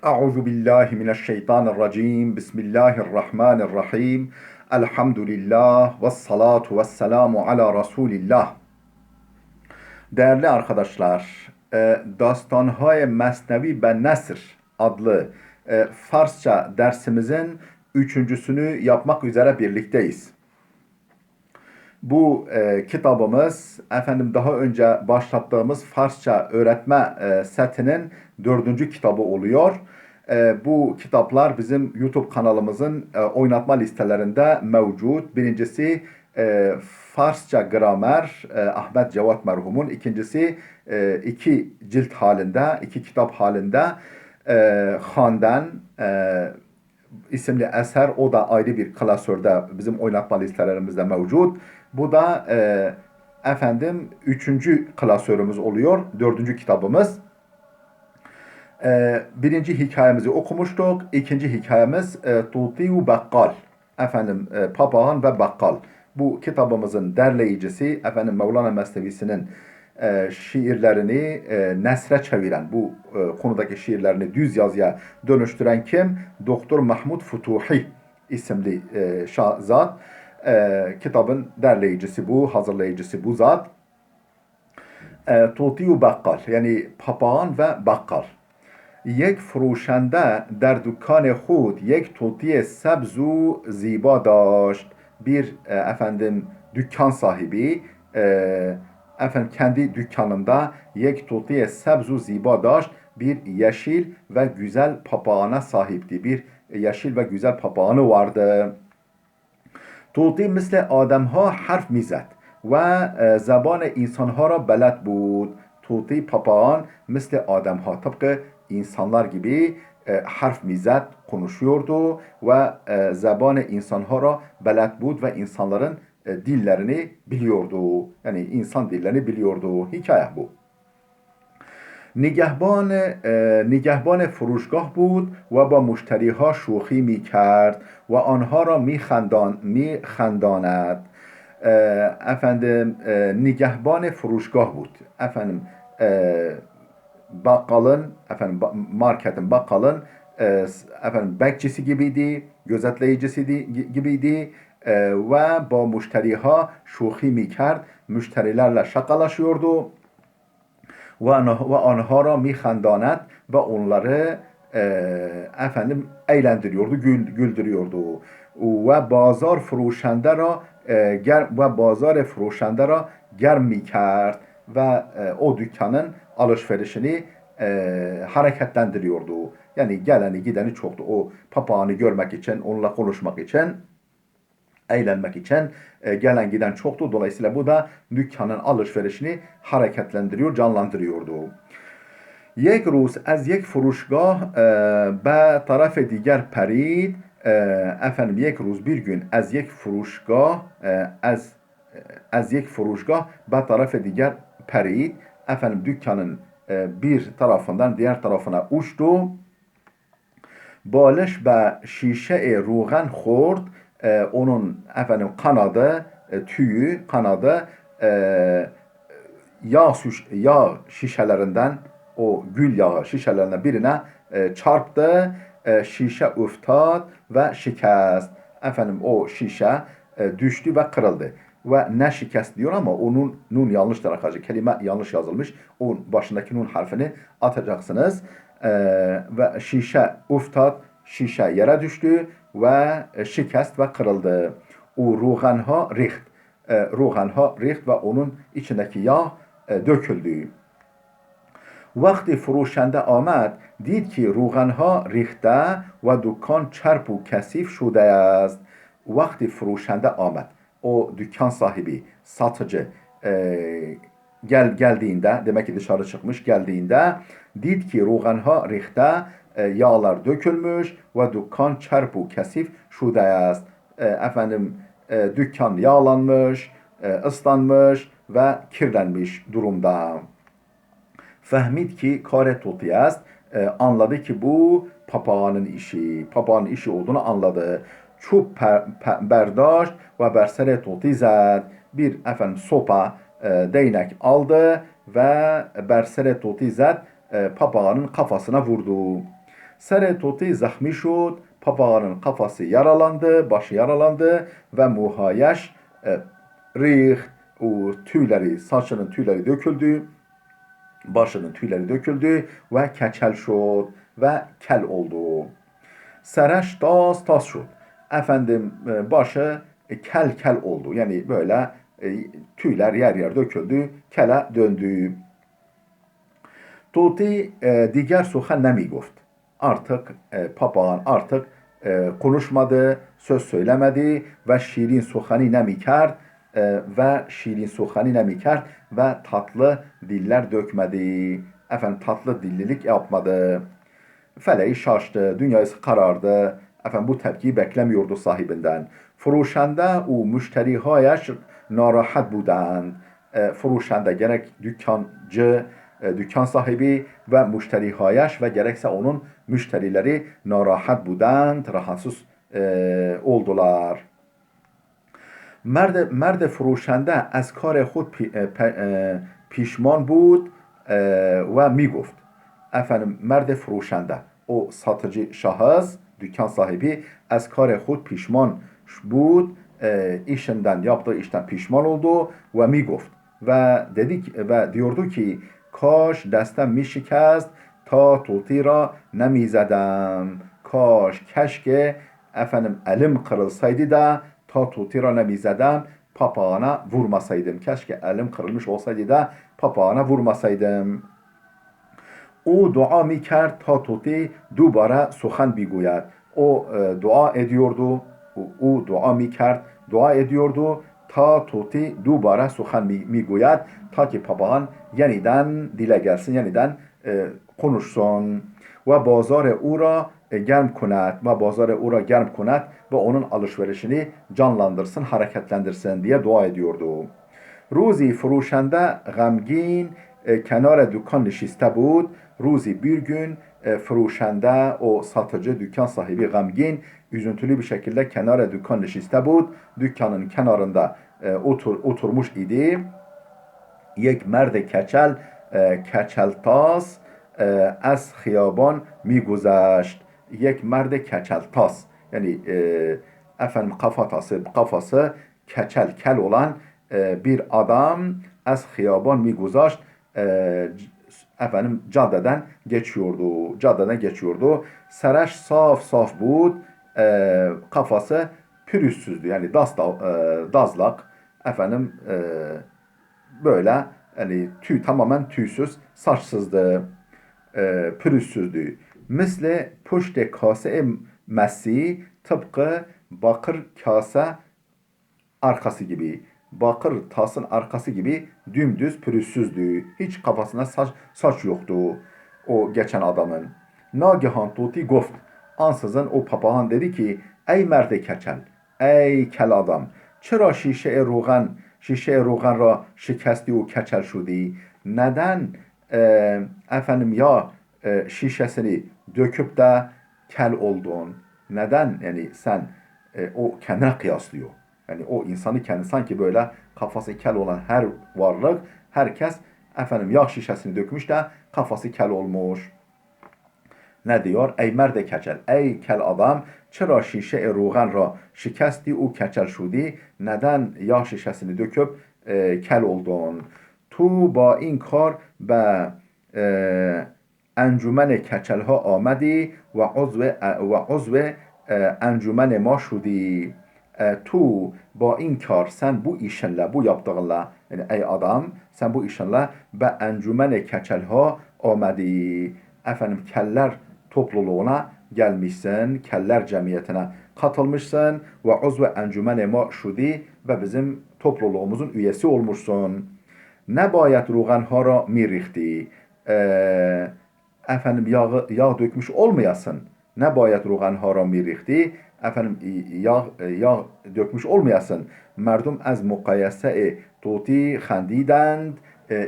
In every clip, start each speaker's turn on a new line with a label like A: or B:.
A: Euzu billahi mineşşeytanirracim. Bismillahirrahmanirrahim. Elhamdülillah ve salatu ve selamu ala Resulillah. Değerli arkadaşlar, Dastanhay Mesnevi ve Nesr adlı Farsça dersimizin üçüncüsünü yapmak üzere birlikteyiz. Bu kitabımız daha önce başlattığımız Farsça öğretme setinin dördüncü kitabı oluyor. Bu kitaplar bizim YouTube kanalımızın oynatma listelerinde mevcut. Birincisi Farsça gramer Ahmet Cevat merhumun. İkincisi iki cilt halinde, iki kitap halinde Handan isimli eser. O da ayrı bir klasörde bizim oynatma listelerimizde mevcut. Bu da üçüncü klasörümüz oluyor. Dördüncü kitabımız. Birinci hikayemizi okumuştuk. İkinci hikayemiz Tuti ve Bakkal. Papağan ve Bakkal. Bu kitabımızın derleyicisi Mevlana Mesnevisinin şiirlerini nesre çeviren, bu konudaki şiirlerini düz yazıya dönüştüren kim? Doktor Mahmud Futuhi isimli zat. Kitabın derleyicisi bu, hazırlayıcısı bu zat. Tuti ve Bakkal, yani papağan ve bakkal. یک فروشنده در دکان خود یک توتی سبز و زیبا داشت. Bir dükkan sahibi kendi dükkanında yek totiye sebzu ziba daşt, bir yeşil ve güzel papağana sahipti. Bir yeşil ve güzel papağanı vardı. Tuti misle adamha harf mizet ve زبان insanha را بلد بود. Tuti papağan misle adamha, tıpkı insanlar gibi harf mizet konuşuyordu ve زبان insanha را بلد بود ve insanların dillerini biliyordu. Yani insan dillerini biliyordu. Hikaye bu. نگهبان فروشگاه بود و با مشتریها شوخی می کرد و آنها را می خنداند. Nigahban فروشگاه بود. Bakkalın, marketin, bakkalın bekçisi gibiydi, gözetleyicisi gibiydi ve با مشتریها شوخی می کرد. Müşterilerle şakalaşıyordu. Ve anha ra mihandanet, ve onları eğlendiriyordu, güldürüyordu. Ve bazar furuşende ra germ mikerd, ve o dükkanın alışverişini hareketlendiriyordu. Yani geleni gideni çoktu. O papağanı görmek için, onunla konuşmak için, eğlenmek için gelen giden çoktu. Dolayısıyla bu da dükkanın alışverişini hareketlendiriyor, canlandırıyordu. یک روز از یک فروشگاه به طرف دیگر پرید. یک روز bir gün از یک فروشگاه از یک فروشگاه به طرف دیگر پرید. Dükkanın bir tarafından diğer tarafına uçtu. بالش به شیشه روغن خورد. Onun kanadı, tüyü, kanadı yağ şişelerinden, o gül yağı şişelerinden birine çarptı. Şişe uftad ve şikast. O şişe düştü ve kırıldı. Ve ne şikast diyor ama onun nun yanlıştır arkadaşlar. Kelime yanlış yazılmış. O başındaki nun harfini atacaksınız. Ve şişe uftad, şişe yere düştü ve şikast ve kırıldı. O ruğanha riht. Ruğanha riht ve onun içindeki yağ döküldü. وقتی فروشنده آمد دید که روغنها ریخته و دکان چرب و کثیف شده است. وقتی فروشنده آمد, o dükkan sahibi, satıcı geldiğinde, demek ki dışarı çıkmış, geldiğinde did ki ruğanha rihte, yağlar dökülmüş ve dükkan çerp u kesif şude است. Dükkan yağlanmış, ıslanmış ve kirlenmiş durumda. Fehmid ki kare tuti است. Anladı ki bu papağanın işi olduğunu anladı. Çup berdaşt ve bersere tuti zed. Bir sopa, değnek aldı ve bersere tuti zed, papağanın kafasına vurdu. Ser Tuti zahmi şud. Papağanın kafası yaralandı, başı yaralandı ve muhayeş rih, o tüyleri, saçının tüyleri döküldü, başının tüyleri döküldü ve keçel şud ve kel oldu. Sereş tas şud. Efendim başı kel kel oldu. Yani böyle tüyler yer yer döküldü, kele döndü. Tuti diğer suhan nemi guft. Artık papağan artık konuşmadı, söz söylemedi ve şirin suhani nemi kerd ve şirin suhani nemi kerd ve tatlı diller dökmedi. Efendim tatlı dillilik yapmadı. Feleği şaştı, dünyası karardı. Efendim bu tepkiyi beklemiyordu sahibinden. Furuşende o müşterihayaş narahat budand. Furuşende gerek dükkancı, dükkan sahibi ve müşterihayaş ve gerekse onun müşterileri narahat budand, rahatsız oldular. مرد فروشنده از کار خود پیشمان بود و می گفت efendim مرد فروشنده o satıcı şahıs dükkan sahibi az kar خود pişman بود işinden yaptığı işten pişman oldu ve mi گفت ve dedik ve diyordu ki kaş destem mi şikast ta tuti ra nemizedem kaş keşke efendim elim kırılsaydı da ta tuti ra nemizedem papağana vurmasaydım. Keşke elim kırılmış olsaydı da papağana vurmasaydım. O dua mi کرد تا توتی دوباره سخن بگوید. O dua ediyordu. O dua mi کرد dua ediyordu. Ta tuti dubara suhan mi guyad. Ta ki papağan yeniden dile gelsin, yeniden konuşsun. Ve bazar ura germ kunet. Ve bazar ura germ kunet. Ve onun alışverişini canlandırsın, hareketlendirsin diye dua ediyordu. روزی فروشنده غمگین کنار دکان نشسته بود. Ruzi bir gün fıruşende o satıcı dükkan sahibi gamgin üzüntülü bir şekilde kenara dükkan nişiste bud. Dükkanın kenarında oturmuş idi. Yek merde keçeltas az khiyaban miguzashт. Yek merde keçeltas yani efendim kafası kel olan bir adam az khiyaban miguzashт efendim caddeden geçiyordu. Sereš saf bud. Kafası pürüzsüzdü. Yani dazlak. Efendim böyle yani tamamen tüysüz, saçsızdı. Pürüzsüzdü. Misle puşte kase messi tıpkı bakır kase arkası gibi. Bakır tasın arkası gibi dümdüz pürüzsüzdü. Hiç kafasında saç yoktu o geçen adamın. Nagihan tuti goft. Ansızın o papağan dedi ki ey merde keçel, ey kel adam, çera şişe rogan ra şikesti o keçel şudi. Neden efendim ya şişesini döküp de kel oldun? Neden yani sen o kendine kıyaslıyor. Yani o insanı kendi sanki böyle kafası kel olan her varlık, herkes efendim yağ şişesini dökmüş de kafası kel olmuş. Ne diyor? Ey merde keçel, ey kel adam, çıra şişe rugan ra şikesti o keçel şudi, neden yağ şişesini döküp kel oldun? Tu ba in kar be encümen keçelha amedi ve uzve encümen ma şudi. Tu ba in kar sen bu işinle, bu yaptığınla yani ey adam sen bu işinle be encümen keçelha amedi efendim keller topluluğuna gelmişsin, keller cemiyetine katılmışsın ve uzve encümen ma şudi ve bizim topluluğumuzun üyesi olmuşsun. Ne bayet ruğanha ra mirihti. Efendim yağ dökmüş olmayasın. Ne bayet ruğanha ra mirihti. Efendim yağ dökmüş olmayasın. Merdum az mukayese tuti xendidend.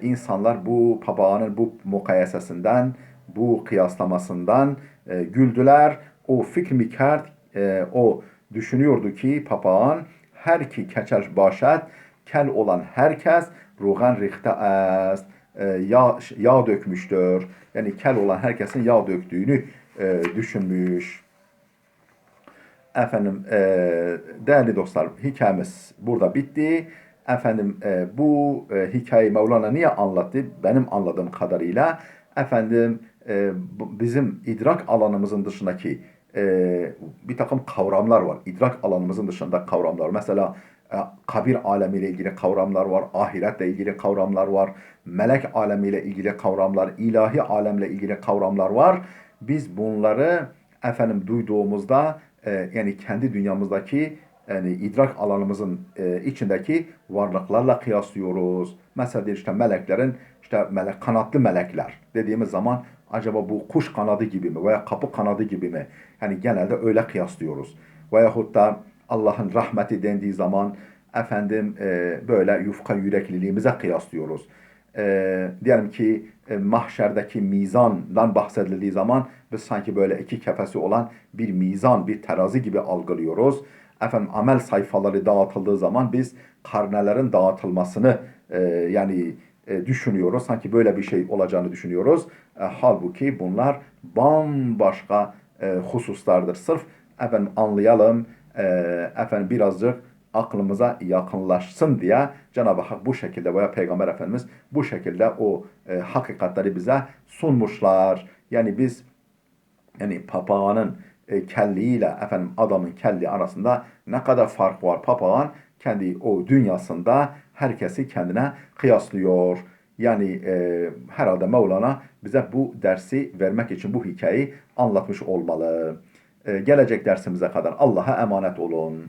A: İnsanlar bu papağanın bu mukayesesinden, bu kıyaslamasından güldüler. O fikr mi kerd, o düşünüyordu ki papağan her ki keçer başet, kel olan herkes rugan rihte est, yağ dökmüştür. Yani kel olan herkesin yağ döktüğünü düşünmüş. Efendim değerli dostlar, hikayemiz burada bitti. Efendim bu hikayeyi Mevlana niye anlattı? Benim anladığım kadarıyla efendim bizim idrak alanımızın dışındaki bir takım kavramlar var. İdrak alanımızın dışında kavramlar. Mesela kabir alemiyle ilgili kavramlar var, ahiretle ilgili kavramlar var, melek alemiyle ilgili kavramlar, ilahi alemle ilgili kavramlar var. Biz bunları efendim duyduğumuzda yani kendi dünyamızdaki yani idrak alanımızın içindeki varlıklarla kıyaslıyoruz. Mesela işte meleklerin işte kanatlı melekler dediğimiz zaman acaba bu kuş kanadı gibi mi veya kapı kanadı gibi mi? Yani genelde öyle kıyaslıyoruz. Veyahut da Allah'ın rahmeti dendiği zaman efendim böyle yufka yürekliliğimize kıyaslıyoruz. Diyelim ki mahşerdeki mizandan bahsedildiği zaman biz sanki böyle iki kefesi olan bir mizan, bir terazi gibi algılıyoruz. Efendim amel sayfaları dağıtıldığı zaman biz karnelerin dağıtılmasını yani düşünüyoruz. Sanki böyle bir şey olacağını düşünüyoruz. Halbuki bunlar bambaşka hususlardır. Sırf efendim anlayalım, efendim birazcık aklımıza yakınlaşsın diye Cenab-ı Hak bu şekilde veya Peygamber Efendimiz bu şekilde o hakikatleri bize sunmuşlar. Yani biz yani papağanın kelliğiyle efendim adamın kelliği arasında ne kadar fark var? Papağan kendi o dünyasında herkesi kendine kıyaslıyor. Yani herhalde Mevlana bize bu dersi vermek için bu hikayeyi anlatmış olmalı. Gelecek dersimize kadar Allah'a emanet olun.